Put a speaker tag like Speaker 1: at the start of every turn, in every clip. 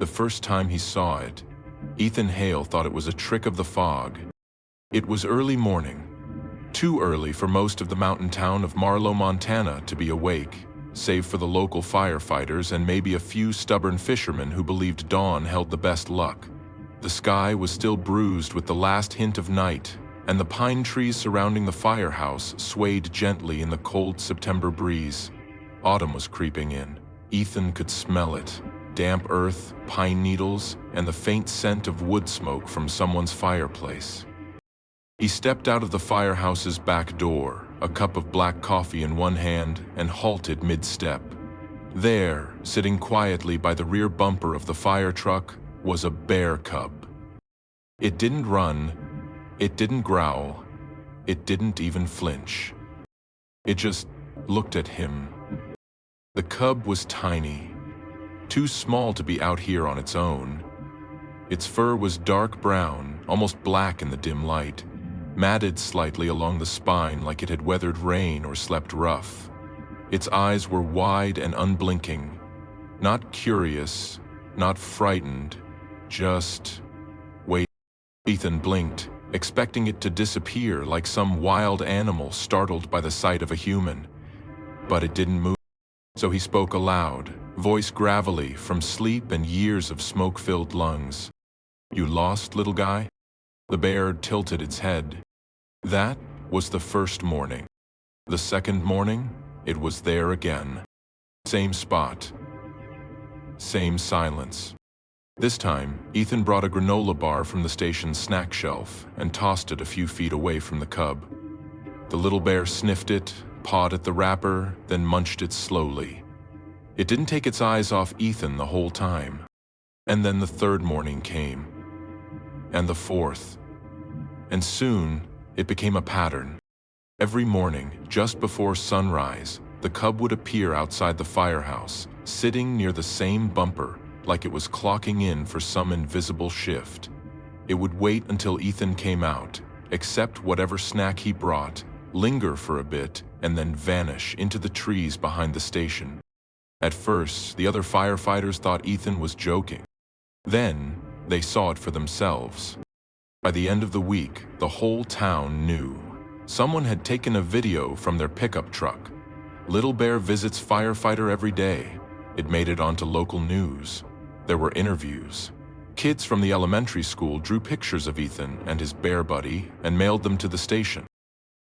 Speaker 1: The first time he saw it, Ethan Hale thought it was a trick of the fog. It was early morning, too early for most of the mountain town of Marlow, Montana to be awake, save for the local firefighters and maybe a few stubborn fishermen who believed dawn held the best luck. The sky was still bruised with the last hint of night, and the pine trees surrounding the firehouse swayed gently in the cold September breeze. Autumn was creeping in. Ethan could smell it. Damp earth, pine needles, and the faint scent of wood smoke from someone's fireplace. He stepped out of the firehouse's back door, a cup of black coffee in one hand, and halted mid-step. There, sitting quietly by the rear bumper of the fire truck, was a bear cub. It didn't run, it didn't growl, it didn't even flinch. It just looked at him. The cub was tiny, too small to be out here on its own. Its fur was dark brown, almost black in the dim light, matted slightly along the spine like it had weathered rain or slept rough. Its eyes were wide and unblinking, not curious, not frightened, just wait. Ethan blinked, expecting it to disappear like some wild animal startled by the sight of a human. But it didn't move. So he spoke aloud, voice gravelly from sleep and years of smoke-filled lungs. "You lost, little guy?" The bear tilted its head. That was the first morning. The second morning, it was there again. Same spot. Same silence. This time, Ethan brought a granola bar from the station's snack shelf and tossed it a few feet away from the cub. The little bear sniffed it, pawed at the wrapper, then munched it slowly. It didn't take its eyes off Ethan the whole time. And then the third morning came. And the fourth. And soon, it became a pattern. Every morning, just before sunrise, the cub would appear outside the firehouse, sitting near the same bumper, like it was clocking in for some invisible shift. It would wait until Ethan came out, accept whatever snack he brought, linger for a bit, and then vanish into the trees behind the station. At first, the other firefighters thought Ethan was joking. Then, they saw it for themselves. By the end of the week, the whole town knew. Someone had taken a video from their pickup truck. "Little Bear visits firefighter every day." It made it onto local news. There were interviews. Kids from the elementary school drew pictures of Ethan and his bear buddy and mailed them to the station.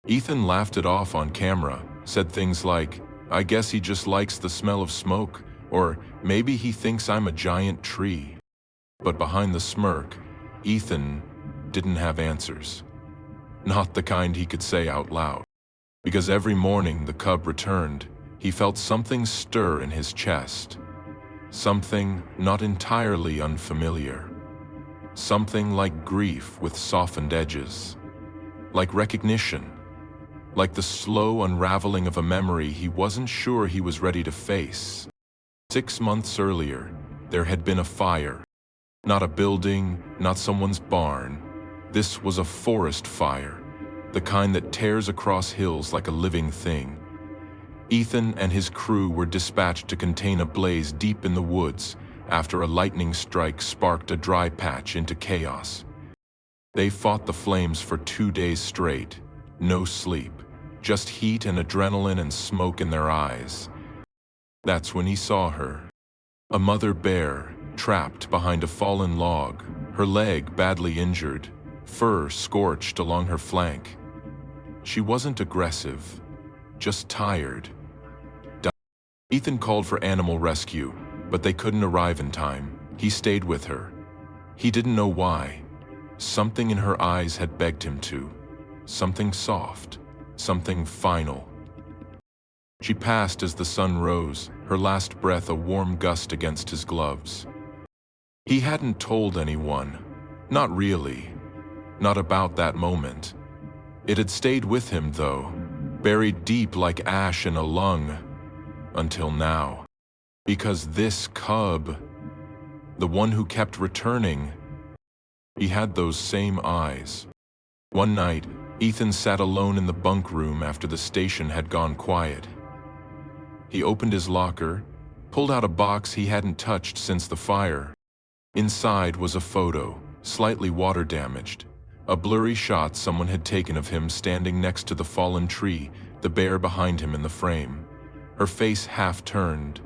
Speaker 1: Ethan laughed it off on camera, said things like, "I guess he just likes the smell of smoke," or "maybe he thinks I'm a giant tree." But behind the smirk, Ethan didn't have answers. Not the kind he could say out loud. Because every morning the cub returned, he felt something stir in his chest. Something not entirely unfamiliar. Something like grief with softened edges. Like recognition. Like the slow unraveling of a memory he wasn't sure he was ready to face. 6 months earlier, there had been a fire. Not a building, not someone's barn. This was a forest fire, the kind that tears across hills like a living thing. Ethan and his crew were dispatched to contain a blaze deep in the woods after a lightning strike sparked a dry patch into chaos. They fought the flames for 2 days straight, no sleep, just heat and adrenaline and smoke in their eyes. That's when he saw her. A mother bear, trapped behind a fallen log, her leg badly injured, fur scorched along her flank. She wasn't aggressive, just tired. Ethan called for animal rescue, but they couldn't arrive in time. He stayed with her. He didn't know why. Something in her eyes had begged him to. Something soft, something final. She passed as the sun rose, her last breath a warm gust against his gloves. He hadn't told anyone. Not really. Not about that moment. It had stayed with him, though, buried deep like ash in a lung. Until now. Because this cub, the one who kept returning, he had those same eyes. One night, Ethan sat alone in the bunk room after the station had gone quiet. He opened his locker, pulled out a box he hadn't touched since the fire, Inside was a photo, slightly water-damaged. A blurry shot someone had taken of him standing next to the fallen tree, the bear behind him in the frame. Her face half-turned,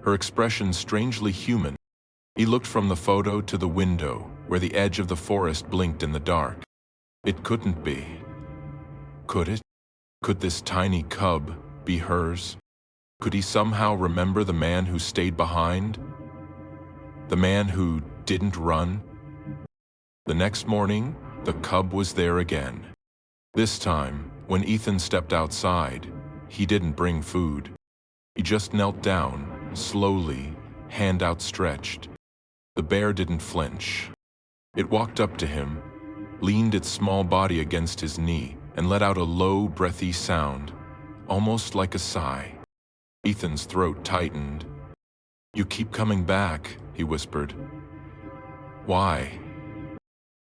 Speaker 1: her expression strangely human. He looked from the photo to the window, where the edge of the forest blinked in the dark. It couldn't be. Could it? Could this tiny cub be hers? Could he somehow remember the man who stayed behind? The man who didn't run? The next morning, the cub was there again. This time, when Ethan stepped outside, he didn't bring food. He just knelt down, slowly, hand outstretched. The bear didn't flinch. It walked up to him, leaned its small body against his knee, and let out a low, breathy sound, almost like a sigh. Ethan's throat tightened. "You keep coming back," he whispered. "Why?"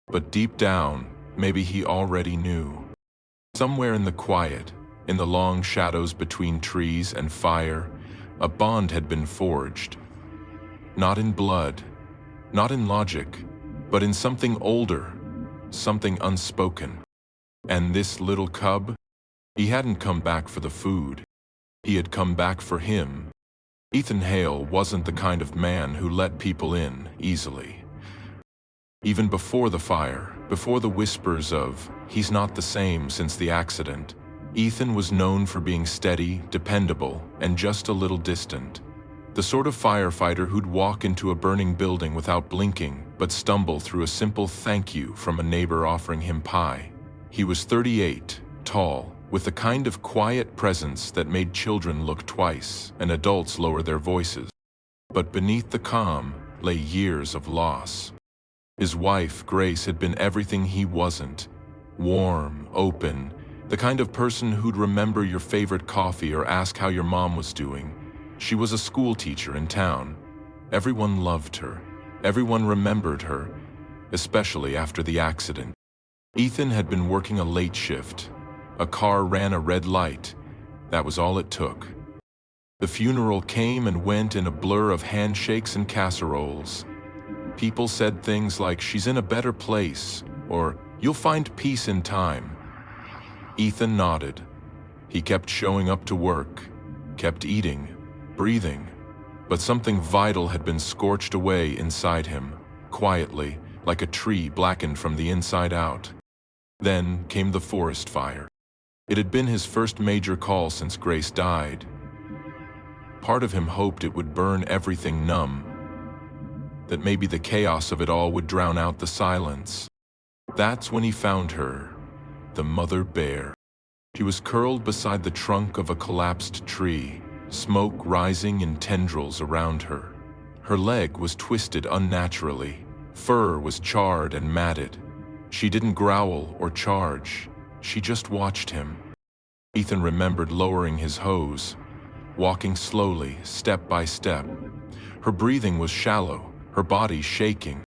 Speaker 1: But deep down, maybe he already knew. Somewhere in the quiet, in the long shadows between trees and fire, a bond had been forged. Not in blood, not in logic, but in something older, something unspoken. And this little cub? He hadn't come back for the food. He had come back for him. Ethan Hale wasn't the kind of man who let people in easily. Even before the fire, before the whispers of, "He's not the same since the accident," Ethan was known for being steady, dependable, and just a little distant. The sort of firefighter who'd walk into a burning building without blinking, but stumble through a simple thank you from a neighbor offering him pie. He was 38, tall, with the kind of quiet presence that made children look twice and adults lower their voices. But beneath the calm lay years of loss. His wife, Grace, had been everything he wasn't. Warm, open, the kind of person who'd remember your favorite coffee or ask how your mom was doing. She was a school teacher in town. Everyone loved her. Everyone remembered her, especially after the accident. Ethan had been working a late shift. A car ran a red light. That was all it took. The funeral came and went in a blur of handshakes and casseroles. People said things like, "She's in a better place," or "You'll find peace in time." Ethan nodded. He kept showing up to work, kept eating, breathing, but something vital had been scorched away inside him, quietly, like a tree blackened from the inside out. Then came the forest fire. It had been his first major call since Grace died. Part of him hoped it would burn everything numb, that maybe the chaos of it all would drown out the silence. That's when he found her, the mother bear. She was curled beside the trunk of a collapsed tree, smoke rising in tendrils around her. Her leg was twisted unnaturally. Fur was charred and matted. She didn't growl or charge. She just watched him. Ethan remembered lowering his hose, walking slowly, step by step. Her breathing was shallow, her body shaking.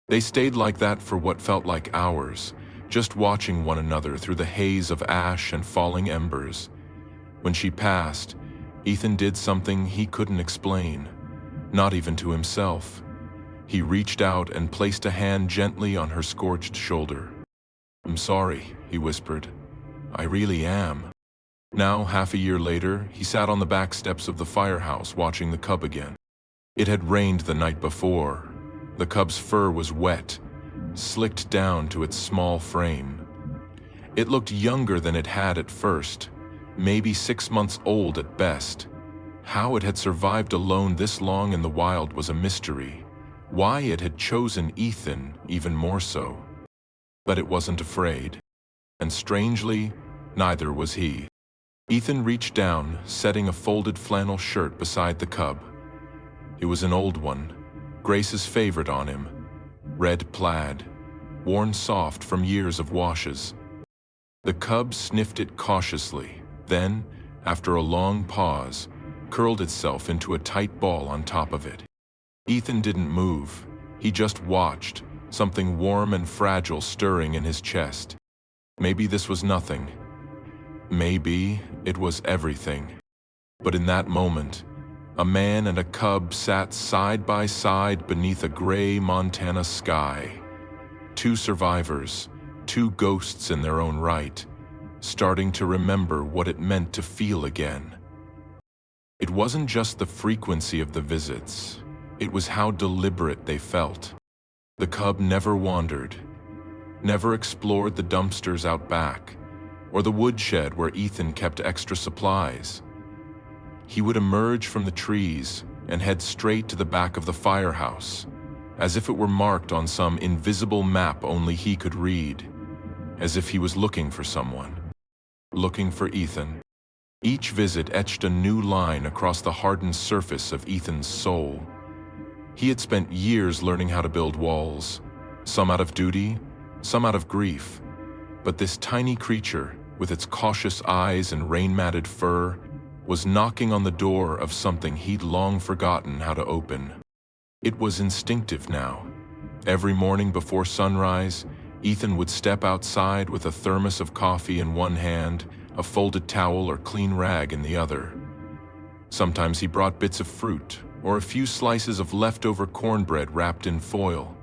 Speaker 1: They stayed like that for what felt like hours, just watching one another through the haze of ash and falling embers. When she passed, Ethan did something he couldn't explain, not even to himself. He reached out and placed a hand gently on her scorched shoulder. "I'm sorry," he whispered. "I really am." Now, half a year later, he sat on the back steps of the firehouse watching the cub again. It had rained the night before. The cub's fur was wet, slicked down to its small frame. It looked younger than it had at first, maybe 6 months old at best. How it had survived alone this long in the wild was a mystery. Why it had chosen Ethan, even more so. But it wasn't afraid. And strangely, neither was he. Ethan reached down, setting a folded flannel shirt beside the cub. It was an old one, Grace's favorite on him, red plaid, worn soft from years of washes. The cub sniffed it cautiously, then, after a long pause, curled itself into a tight ball on top of it. Ethan didn't move. He just watched, something warm and fragile stirring in his chest. Maybe this was nothing. Maybe it was everything. But in that moment, A man and a cub sat side by side beneath a gray Montana sky. Two survivors, two ghosts in their own right, starting to remember what it meant to feel again. It wasn't just the frequency of the visits, it was how deliberate they felt. The cub never wandered, never explored the dumpsters out back, or the woodshed where Ethan kept extra supplies. He would emerge from the trees and head straight to the back of the firehouse, as if it were marked on some invisible map only he could read, as if he was looking for someone, looking for Ethan. Each visit etched a new line across the hardened surface of Ethan's soul. He had spent years learning how to build walls, some out of duty, some out of grief, but this tiny creature, with its cautious eyes and rain-matted fur, was knocking on the door of something he'd long forgotten how to open. It was instinctive now. Every morning before sunrise, Ethan would step outside with a thermos of coffee in one hand, a folded towel or clean rag in the other. Sometimes he brought bits of fruit or a few slices of leftover cornbread wrapped in foil.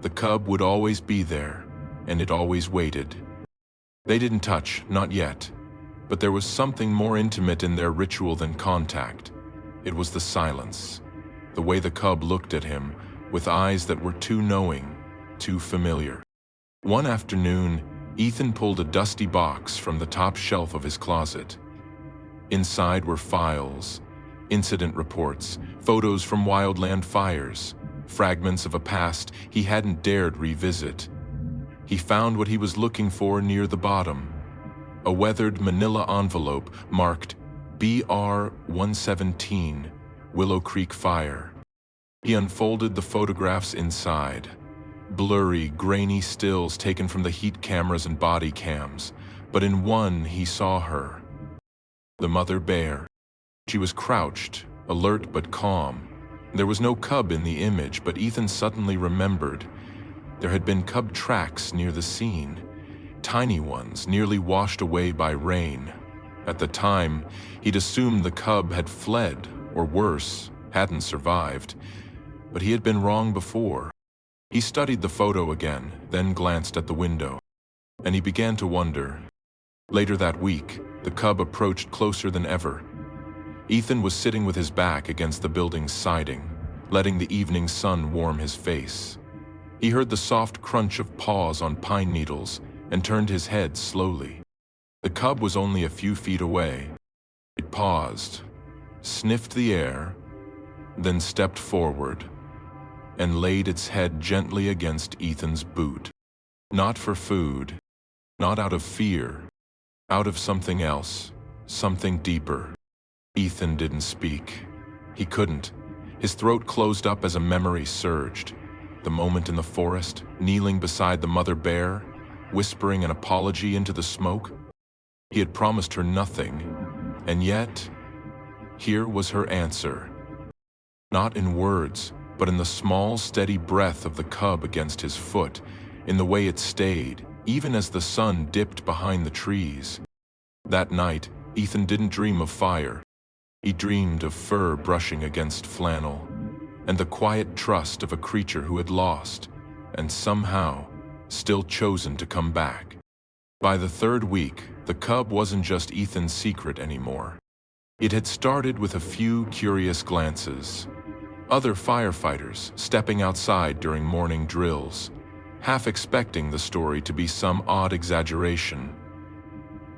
Speaker 1: The cub would always be there, and it always waited. They didn't touch, not yet, but there was something more intimate in their ritual than contact. It was the silence, the way the cub looked at him, with eyes that were too knowing, too familiar. One afternoon, Ethan pulled a dusty box from the top shelf of his closet. Inside were files, incident reports, photos from wildland fires, fragments of a past he hadn't dared revisit. He found what he was looking for near the bottom, a weathered manila envelope marked BR 117, Willow Creek Fire. He unfolded the photographs inside. Blurry, grainy stills taken from the heat cameras and body cams, but in one he saw her. The mother bear. She was crouched, alert but calm. There was no cub in the image, but Ethan suddenly remembered. There had been cub tracks near the scene, tiny ones nearly washed away by rain. At the time, he'd assumed the cub had fled, or worse, hadn't survived, but he had been wrong before. He studied the photo again, then glanced at the window, and he began to wonder. Later that week, the cub approached closer than ever. Ethan was sitting with his back against the building's siding, letting the evening sun warm his face. He heard the soft crunch of paws on pine needles and turned his head slowly. The cub was only a few feet away. It paused, sniffed the air, then stepped forward and laid its head gently against Ethan's boot. Not for food, not out of fear, out of something else, something deeper. Ethan didn't speak. He couldn't. His throat closed up as a memory surged. The moment in the forest, kneeling beside the mother bear, whispering an apology into the smoke. He had promised her nothing, and yet, here was her answer. Not in words, but in the small, steady breath of the cub against his foot, in the way it stayed, even as the sun dipped behind the trees. That night, Ethan didn't dream of fire. He dreamed of fur brushing against flannel, and the quiet trust of a creature who had lost, and somehow, still chosen to come back. By the third week, the cub wasn't just Ethan's secret anymore. It had started with a few curious glances. Other firefighters stepping outside during morning drills, half expecting the story to be some odd exaggeration.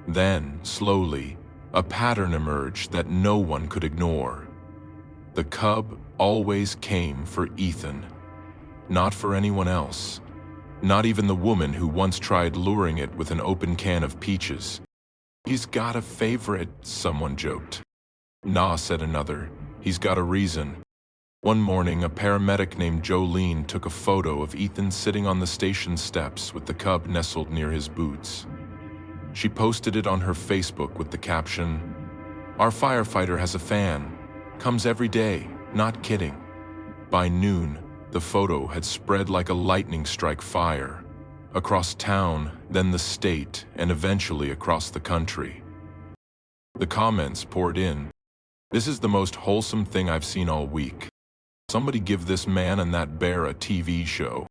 Speaker 1: Then, slowly, a pattern emerged that no one could ignore. The cub always came for Ethan, not for anyone else, not even the woman who once tried luring it with an open can of peaches. "He's got a favorite," someone joked. "Nah," said another, "he's got a reason." One morning, a paramedic named Jolene took a photo of Ethan sitting on the station steps with the cub nestled near his boots. She posted it on her Facebook with the caption, "Our firefighter has a fan. Comes every day, not kidding." By noon, the photo had spread like a lightning strike fire, across town, then the state, and eventually across the country. The comments poured in. This is the most wholesome thing I've seen all week. Somebody give this man and that bear a TV show.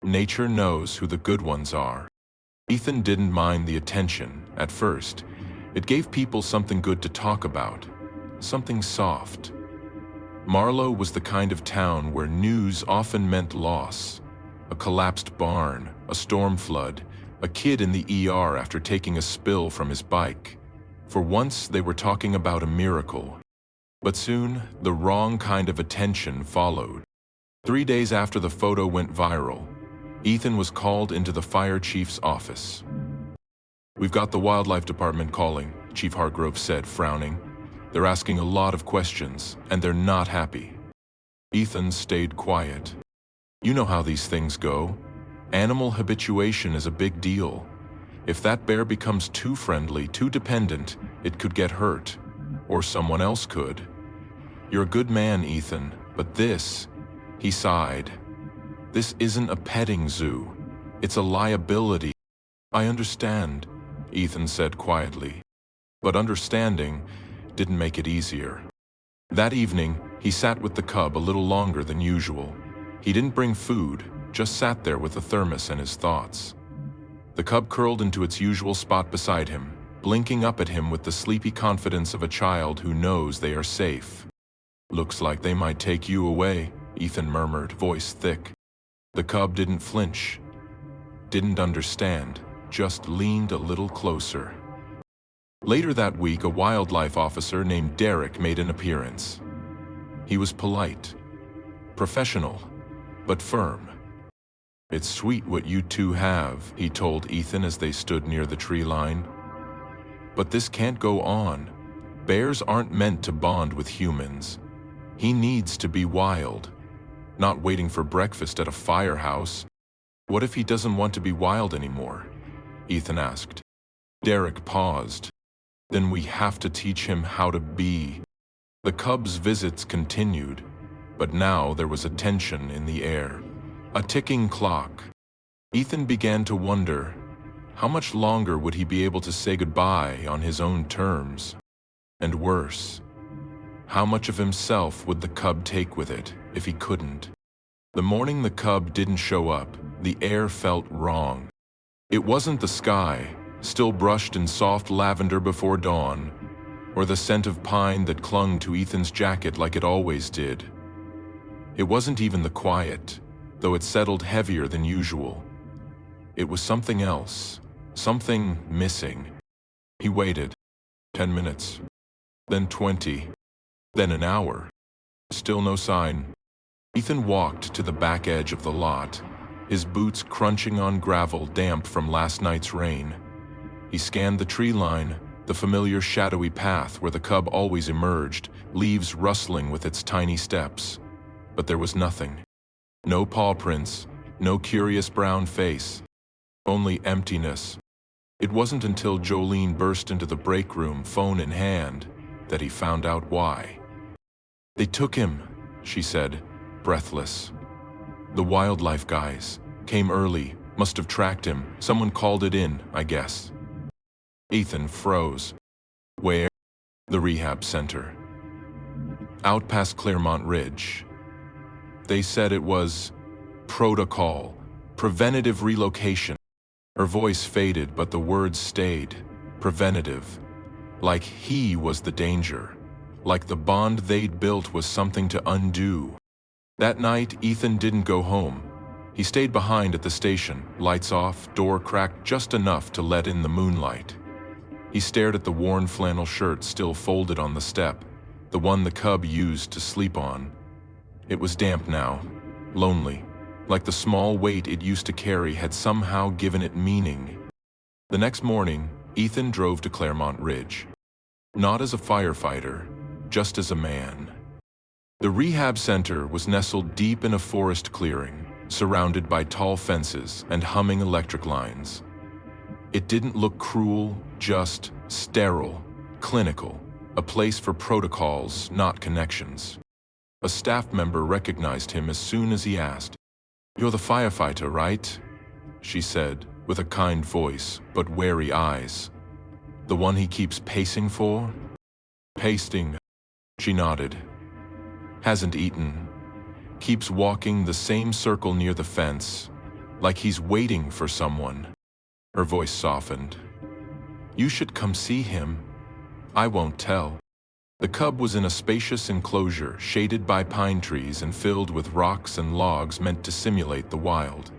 Speaker 1: Nature knows who the good ones are. Ethan didn't mind the attention at first. It gave people something good to talk about, something soft. Marlow was the kind of town where news often meant loss. A collapsed barn, a storm flood, a kid in the ER after taking a spill from his bike. For once, they were talking about a miracle. But soon, the wrong kind of attention followed. 3 days after the photo went viral, Ethan was called into the fire chief's office. "We've got the wildlife department calling," Chief Hargrove said, frowning. "They're asking a lot of questions, and they're not happy." Ethan stayed quiet. You know how these things go. Animal habituation is a big deal. If that bear becomes too friendly, too dependent, it could get hurt. Or someone else could. "You're a good man, Ethan, but this," he sighed, "this isn't a petting zoo. It's a liability." "I understand," Ethan said quietly. But understanding didn't make it easier. That evening, he sat with the cub a little longer than usual. He didn't bring food, just sat there with a thermos and his thoughts. The cub curled into its usual spot beside him, blinking up at him with the sleepy confidence of a child who knows they are safe. "Looks like they might take you away," Ethan murmured, voice thick. The cub didn't flinch, didn't understand, just leaned a little closer. Later that week, a wildlife officer named Derek made an appearance. He was polite, professional, but firm. "It's sweet what you two have," he told Ethan as they stood near the tree line. "But this can't go on. Bears aren't meant to bond with humans. He needs to be wild, not waiting for breakfast at a firehouse." "What if he doesn't want to be wild anymore?" Ethan asked. Derek paused. "Then we have to teach him how to be." The cub's visits continued, but now there was a tension in the air. A ticking clock. Ethan began to wonder, how much longer would he be able to say goodbye on his own terms? And worse, how much of himself would the cub take with it if he couldn't? The morning the cub didn't show up, the air felt wrong. It wasn't the sky, still brushed in soft lavender before dawn, or the scent of pine that clung to Ethan's jacket like it always did. It wasn't even the quiet, though it settled heavier than usual. It was something else, something missing. He waited. 10 minutes, then 20, then an hour. Still no sign. Ethan walked to the back edge of the lot, his boots crunching on gravel damp from last night's rain. He scanned the tree line, the familiar shadowy path where the cub always emerged, leaves rustling with its tiny steps. But there was nothing. No paw prints, no curious brown face. Only emptiness. It wasn't until Jolene burst into the break room, phone in hand, that he found out why. "They took him," she said, breathless. "The wildlife guys came early, must have tracked him. Someone called it in, I guess." Ethan froze. "Where?" "The rehab center. Out past Claremont Ridge. They said it was protocol, preventative relocation." Her voice faded, but the words stayed. Preventative. Like he was the danger. Like the bond they'd built was something to undo. That night, Ethan didn't go home. He stayed behind at the station, lights off, door cracked just enough to let in the moonlight. He stared at the worn flannel shirt still folded on the step, the one the cub used to sleep on. It was damp now, lonely, like the small weight it used to carry had somehow given it meaning. The next morning, Ethan drove to Claremont Ridge. Not as a firefighter, just as a man. The rehab center was nestled deep in a forest clearing, surrounded by tall fences and humming electric lines. It didn't look cruel, just sterile, clinical, a place for protocols, not connections. A staff member recognized him as soon as he asked. "You're the firefighter, right?" she said, with a kind voice but wary eyes. "The one he keeps pacing for?" "Pasting," She nodded. Hasn't eaten. Keeps walking the same circle near the fence, like he's waiting for someone. Her voice softened. You should come see him. I won't tell. The cub was in a spacious enclosure shaded by pine trees and filled with rocks and logs meant to simulate the wild.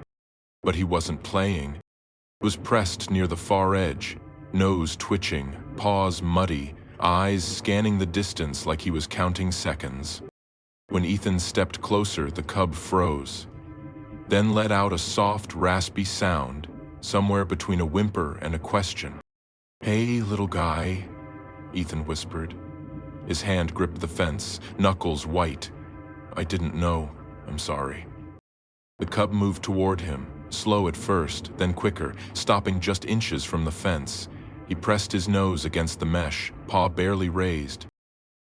Speaker 1: But he wasn't playing. He was pressed near the far edge, nose twitching, paws muddy, eyes scanning the distance like he was counting seconds. When Ethan stepped closer, the cub froze, then let out a soft, raspy sound, somewhere between a whimper and a question. Hey, little guy, Ethan whispered. His hand gripped the fence, knuckles white. I didn't know. I'm sorry. The cub moved toward him, slow at first, then quicker, stopping just inches from the fence. He pressed his nose against the mesh, paw barely raised.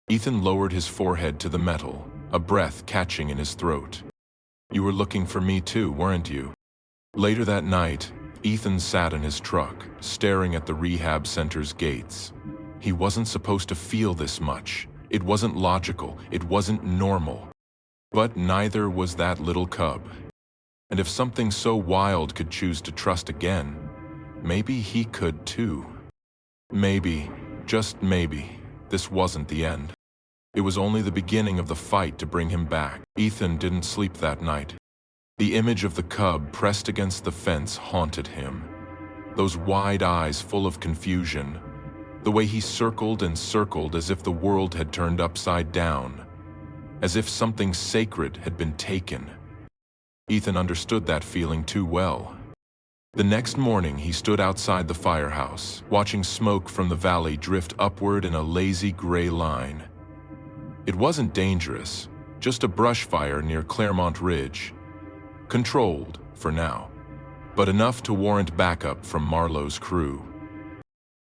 Speaker 1: Ethan lowered his forehead to the metal, a breath catching in his throat. You were looking for me too, weren't you? Later that night, Ethan sat in his truck, staring at the rehab center's gates. He wasn't supposed to feel this much. It wasn't logical. It wasn't normal. But neither was that little cub. And if something so wild could choose to trust again, maybe he could too. Maybe, just maybe, this wasn't the end. It was only the beginning of the fight to bring him back. Ethan didn't sleep that night. The image of the cub pressed against the fence haunted him. Those wide eyes full of confusion. The way he circled and circled as if the world had turned upside down. As if something sacred had been taken. Ethan understood that feeling too well. The next morning, he stood outside the firehouse, watching smoke from the valley drift upward in a lazy gray line. It wasn't dangerous, just a brush fire near Claremont Ridge. Controlled, for now, but enough to warrant backup from Marlowe's crew.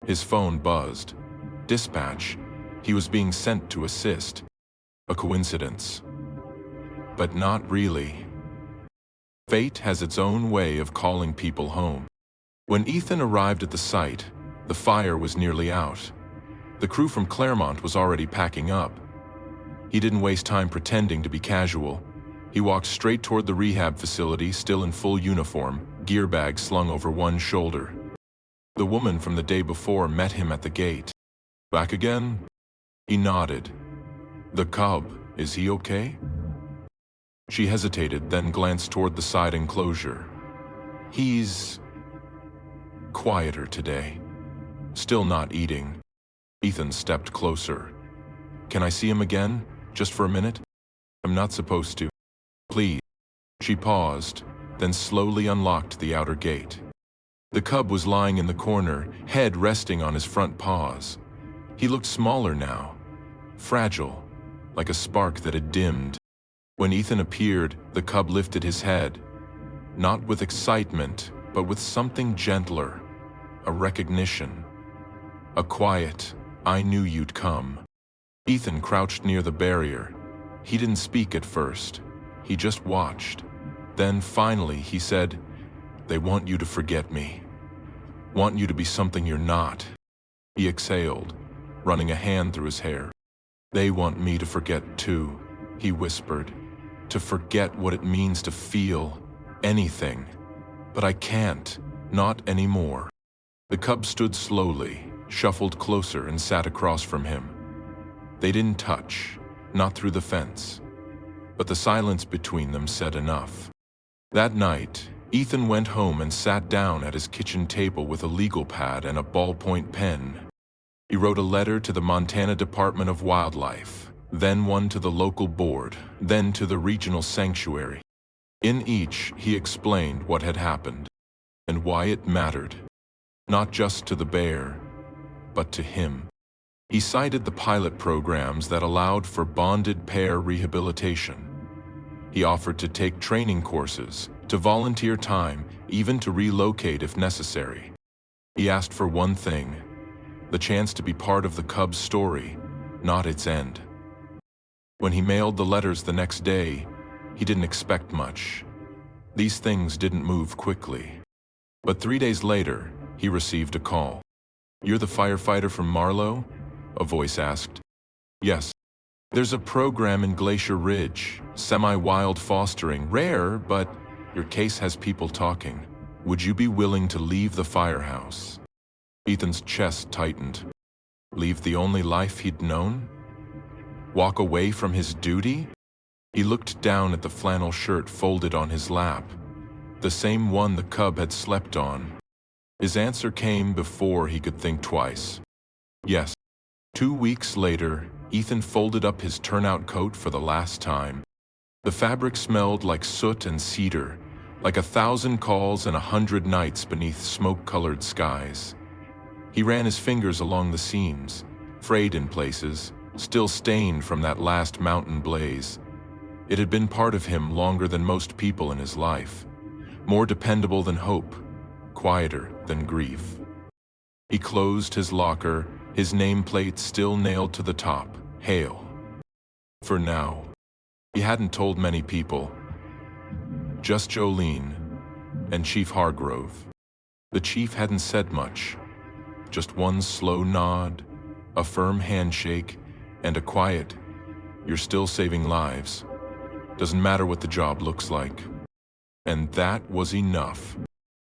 Speaker 1: His phone buzzed. Dispatch. He was being sent to assist. A coincidence. But not really. Fate has its own way of calling people home. When Ethan arrived at the site, the fire was nearly out. The crew from Claremont was already packing up. He didn't waste time pretending to be casual. He walked straight toward the rehab facility, still in full uniform, gear bag slung over one shoulder. The woman from the day before met him at the gate. Back again? He nodded. The cub, is he okay? She hesitated, then glanced toward the side enclosure. He's quieter today. Still not eating. Ethan stepped closer. Can I see him again? Just for a minute? I'm not supposed to. Please. She paused, then slowly unlocked the outer gate. The cub was lying in the corner, head resting on his front paws. He looked smaller now, fragile, like a spark that had dimmed. When Ethan appeared, the cub lifted his head, not with excitement, but with something gentler, a recognition, a quiet, I knew you'd come. Ethan crouched near the barrier. He didn't speak at first. He just watched. Then finally he said, They want you to forget me. Want you to be something you're not. He exhaled, running a hand through his hair. They want me to forget too, he whispered. To forget what it means to feel anything. But I can't, not anymore. The cub stood slowly, shuffled closer and sat across from him. They didn't touch, not through the fence. But the silence between them said enough. That night, Ethan went home and sat down at his kitchen table with a legal pad and a ballpoint pen. He wrote a letter to the Montana Department of Wildlife, then one to the local board, then to the regional sanctuary. In each, he explained what had happened and why it mattered, not just to the bear, but to him. He cited the pilot programs that allowed for bonded pair rehabilitation. He offered to take training courses, to volunteer time, even to relocate if necessary. He asked for one thing, the chance to be part of the cub's story, not its end. When he mailed the letters the next day, he didn't expect much. These things didn't move quickly. But 3 days later, he received a call. "You're the firefighter from Marlowe?" a voice asked. "Yes." There's a program in Glacier Ridge, semi-wild fostering, rare, but your case has people talking. Would you be willing to leave the firehouse? Ethan's chest tightened. Leave the only life he'd known? Walk away from his duty? He looked down at the flannel shirt folded on his lap, the same one the cub had slept on. His answer came before he could think twice. Yes. 2 weeks later, Ethan folded up his turnout coat for the last time. The fabric smelled like soot and cedar, like 1,000 calls and 100 nights beneath smoke-colored skies. He ran his fingers along the seams, frayed in places, still stained from that last mountain blaze. It had been part of him longer than most people in his life, more dependable than hope, quieter than grief. He closed his locker, his nameplate still nailed to the top, Hale. For now. He hadn't told many people. Just Jolene and Chief Hargrove. The chief hadn't said much. Just one slow nod, a firm handshake, and a quiet, "You're still saving lives. Doesn't matter what the job looks like." And that was enough.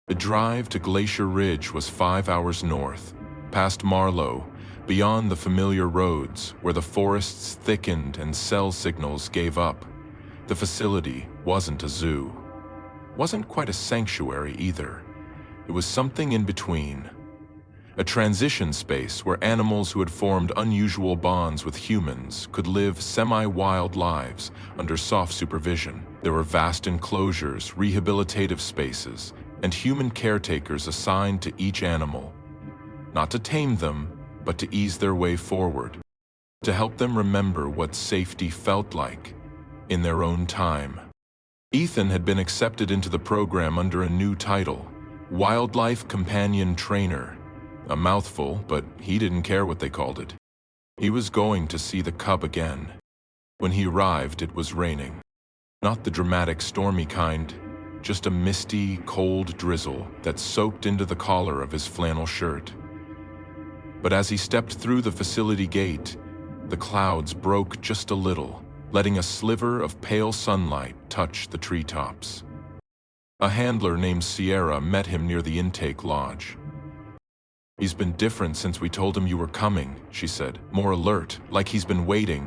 Speaker 1: The drive to Glacier Ridge was 5 hours north, past Marlow, beyond the familiar roads where the forests thickened and cell signals gave up. The facility wasn't a zoo. Wasn't quite a sanctuary either. It was something in between. A transition space where animals who had formed unusual bonds with humans could live semi-wild lives under soft supervision. There were vast enclosures, rehabilitative spaces, and human caretakers assigned to each animal. Not to tame them, but to ease their way forward. To help them remember what safety felt like in their own time. Ethan had been accepted into the program under a new title, Wildlife Companion Trainer. A mouthful, but he didn't care what they called it. He was going to see the cub again. When he arrived, it was raining. Not the dramatic, stormy kind, just a misty, cold drizzle that soaked into the collar of his flannel shirt. But as he stepped through the facility gate, the clouds broke just a little, letting a sliver of pale sunlight touch the treetops. A handler named Sierra met him near the intake lodge. "He's been different since we told him you were coming," she said, more alert, like he's been waiting.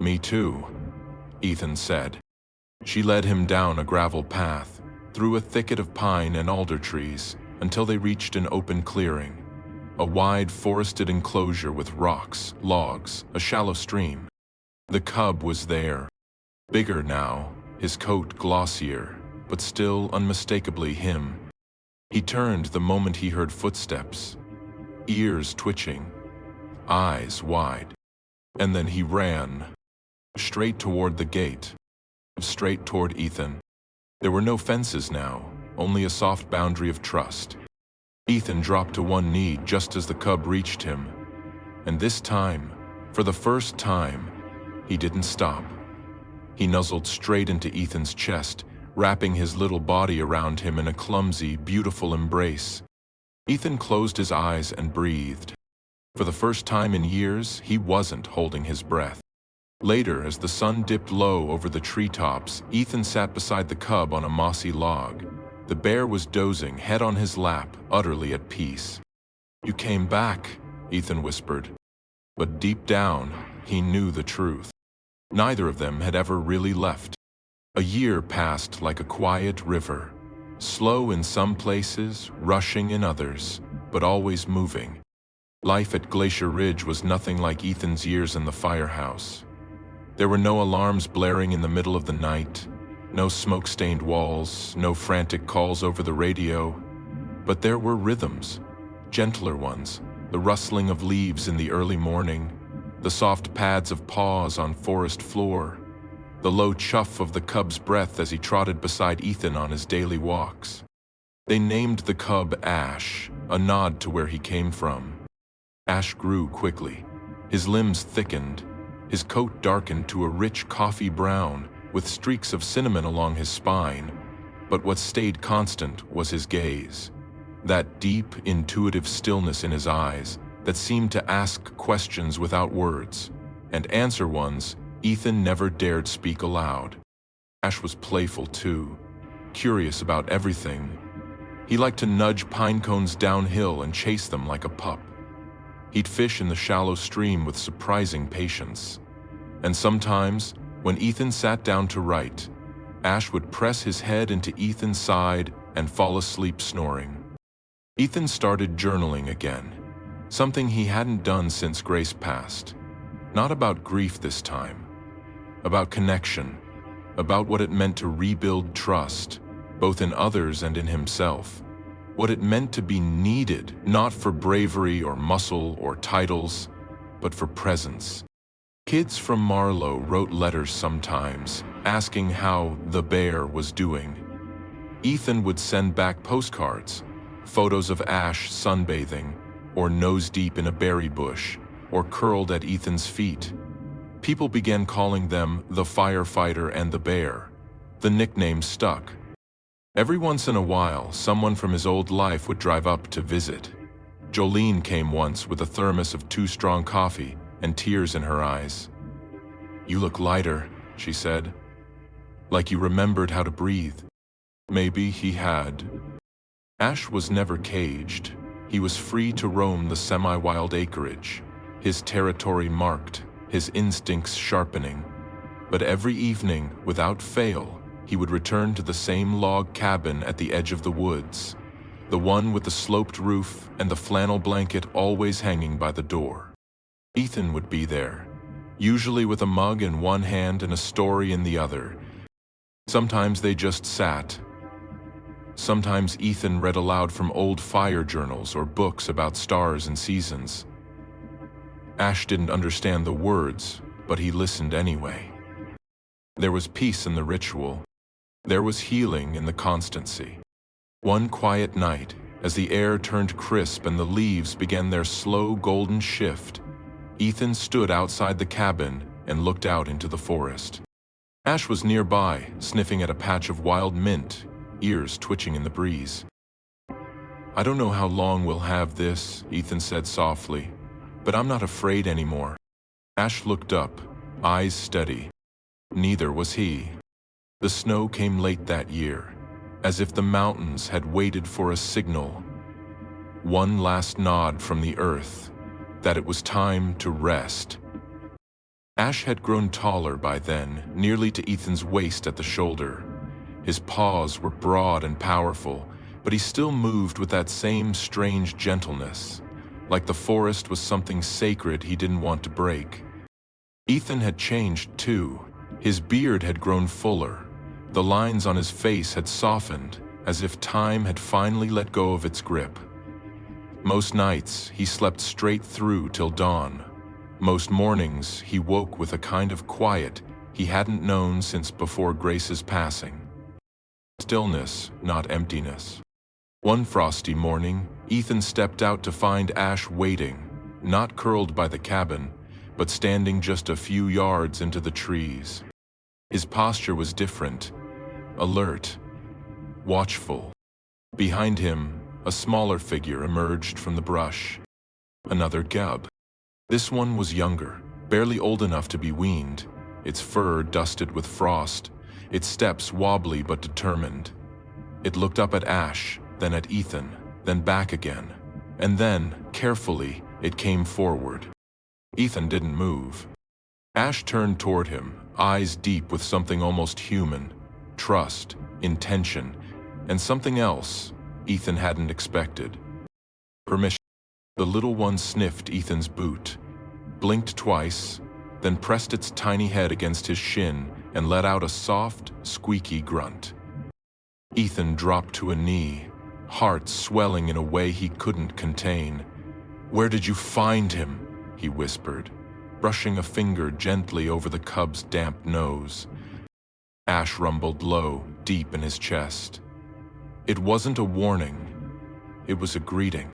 Speaker 1: "Me too," Ethan said. She led him down a gravel path, through a thicket of pine and alder trees, until they reached an open clearing. A wide forested enclosure with rocks, logs, a shallow stream. The cub was there. Bigger now, his coat glossier, but still unmistakably him. He turned the moment he heard footsteps, ears twitching, eyes wide. And then he ran, straight toward the gate, straight toward Ethan. There were no fences now, only a soft boundary of trust. Ethan dropped to one knee just as the cub reached him. And this time, for the first time, he didn't stop. He nuzzled straight into Ethan's chest, wrapping his little body around him in a clumsy, beautiful embrace. Ethan closed his eyes and breathed. For the first time in years, he wasn't holding his breath. Later, as the sun dipped low over the treetops, Ethan sat beside the cub on a mossy log. The bear was dozing, head on his lap, utterly at peace. "You came back," Ethan whispered. But deep down, he knew the truth. Neither of them had ever really left. A year passed like a quiet river, slow in some places, rushing in others, but always moving. Life at Glacier Ridge was nothing like Ethan's years in the firehouse. There were no alarms blaring in the middle of the night, no smoke-stained walls, no frantic calls over the radio. But there were rhythms, gentler ones, the rustling of leaves in the early morning, the soft pads of paws on forest floor, the low chuff of the cub's breath as he trotted beside Ethan on his daily walks. They named the cub Ash, a nod to where he came from. Ash grew quickly. His limbs thickened, his coat darkened to a rich coffee brown with streaks of cinnamon along his spine. But what stayed constant was his gaze, that deep, intuitive stillness in his eyes that seemed to ask questions without words. and answer ones Ethan never dared speak aloud. Ash was playful too, curious about everything. He liked to nudge pine cones downhill and chase them like a pup. He'd fish in the shallow stream with surprising patience. And sometimes, when Ethan sat down to write, Ash would press his head into Ethan's side and fall asleep snoring. Ethan started journaling again, something he hadn't done since Grace passed. Not about grief this time, about connection, about what it meant to rebuild trust, both in others and in himself. What it meant to be needed, not for bravery or muscle or titles, but for presence. Kids from Marlow wrote letters sometimes, asking how the bear was doing. Ethan would send back postcards, photos of Ash sunbathing, or nose-deep in a berry bush, or curled at Ethan's feet. People began calling them the Firefighter and the Bear. The nickname stuck. Every once in a while, someone from his old life would drive up to visit. Jolene came once with a thermos of too strong coffee and tears in her eyes. "You look lighter," she said. "Like you remembered how to breathe." Maybe he had. Ash was never caged. He was free to roam the semi-wild acreage, his territory marked, his instincts sharpening. But every evening, without fail, he would return to the same log cabin at the edge of the woods, the one with the sloped roof and the flannel blanket always hanging by the door. Ethan would be there, usually with a mug in one hand and a story in the other. Sometimes they just sat. Sometimes Ethan read aloud from old fire journals or books about stars and seasons. Ash didn't understand the words, but he listened anyway. There was peace in the ritual. There was healing in the constancy. One quiet night, as the air turned crisp and the leaves began their slow golden shift, Ethan stood outside the cabin and looked out into the forest. Ash was nearby, sniffing at a patch of wild mint, ears twitching in the breeze. "I don't know how long we'll have this," Ethan said softly, "but I'm not afraid anymore." Ash looked up, eyes steady. Neither was he. The snow came late that year, as if the mountains had waited for a signal. One last nod from the earth, that it was time to rest. Ash had grown taller by then, nearly to Ethan's waist at the shoulder. His paws were broad and powerful, but he still moved with that same strange gentleness, like the forest was something sacred he didn't want to break. Ethan had changed too. His beard had grown fuller. The lines on his face had softened, as if time had finally let go of its grip. Most nights, he slept straight through till dawn. Most mornings, he woke with a kind of quiet he hadn't known since before Grace's passing. Stillness, not emptiness. One frosty morning, Ethan stepped out to find Ash waiting, not curled by the cabin, but standing just a few yards into the trees. His posture was different, alert, watchful. Behind him, a smaller figure emerged from the brush. Another cub. This one was younger, barely old enough to be weaned, its fur dusted with frost, its steps wobbly but determined. It looked up at Ash, then at Ethan, then back again, and then, carefully, it came forward. Ethan didn't move. Ash turned toward him, eyes deep with something almost human, trust, intention, and something else Ethan hadn't expected. Permission. The little one sniffed Ethan's boot, blinked twice, then pressed its tiny head against his shin and let out a soft, squeaky grunt. Ethan dropped to a knee, heart swelling in a way he couldn't contain. "Where did you find him?" he whispered, brushing a finger gently over the cub's damp nose. Ash rumbled low, deep in his chest. It wasn't a warning. It was a greeting.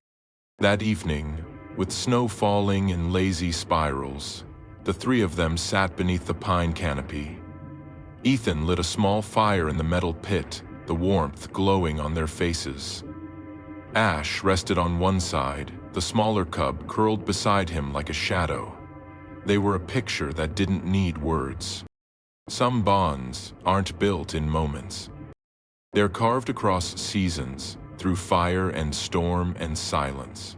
Speaker 1: That evening, with snow falling in lazy spirals, the three of them sat beneath the pine canopy. Ethan lit a small fire in the metal pit, the warmth glowing on their faces. Ash rested on one side, the smaller cub curled beside him like a shadow. They were a picture that didn't need words. Some bonds aren't built in moments. They're carved across seasons, through fire and storm and silence.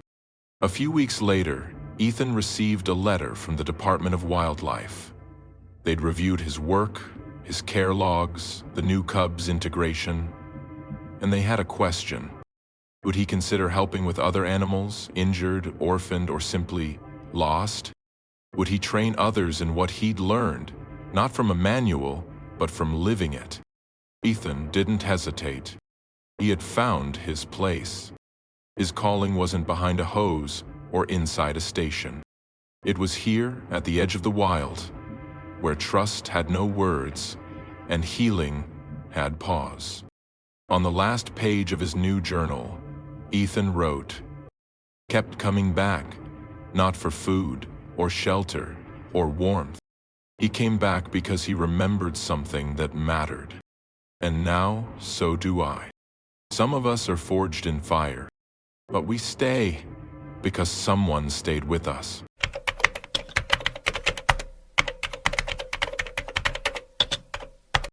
Speaker 1: A few weeks later, Ethan received a letter from the Department of Wildlife. They'd reviewed his work, his care logs, the new cub's integration, and they had a question. Would he consider helping with other animals, injured, orphaned, or simply lost? Would he train others in what he'd learned, not from a manual, but from living it? Ethan didn't hesitate. He had found his place. His calling wasn't behind a hose or inside a station. It was here at the edge of the wild, where trust had no words and healing had pause. On the last page of his new journal, Ethan wrote, "Kept coming back, not for food or shelter or warmth. He came back because he remembered something that mattered. And now, so do I." Some of us are forged in fire, but we stay because someone stayed with us.